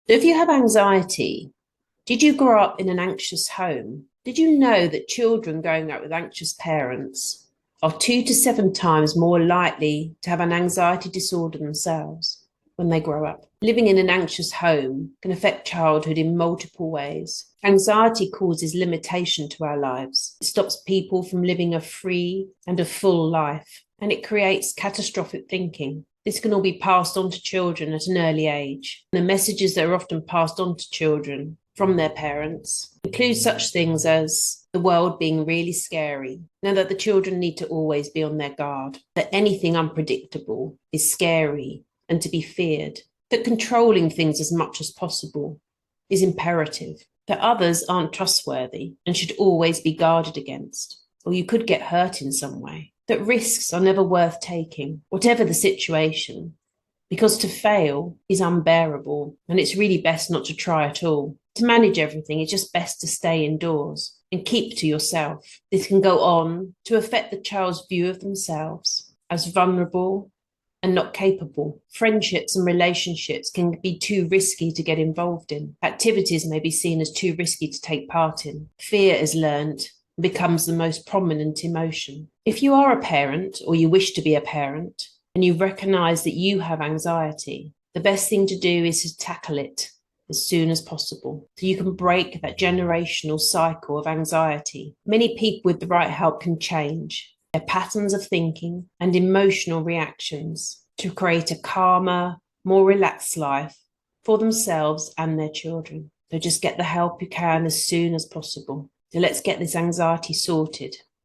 If you have anxiety, did you grow up in an anxious home? Did you know that children growing up with anxious parents are 2 to 7 times more likely to have an anxiety disorder themselves when they grow up? Living in an anxious home can affect childhood in multiple ways. Anxiety causes limitation to our lives. It stops people from living a free and a full life, and it creates catastrophic thinking. This can all be passed on to children at an early age. The messages that are often passed on to children from their parents include such things as the world being really scary, now that the children need to always be on their guard, that anything unpredictable is scary and to be feared, that controlling things as much as possible is imperative, that others aren't trustworthy and should always be guarded against, or you could get hurt in some way, that risks are never worth taking, whatever the situation, because to fail is unbearable and it's really best not to try at all. To manage everything, it's just best to stay indoors and keep to yourself. This can go on to affect the child's view of themselves as vulnerable and not capable. Friendships and relationships can be too risky to get involved in. Activities may be seen as too risky to take part in. Fear is learned and becomes the most prominent emotion. If you are a parent or you wish to be a parent and you recognize that you have anxiety, the best thing to do is to tackle it as soon as possible so you can break that generational cycle of anxiety. Many people with the right help can change their patterns of thinking and emotional reactions to create a calmer, more relaxed life for themselves and their children. So just get the help you can as soon as possible. So let's get this anxiety sorted.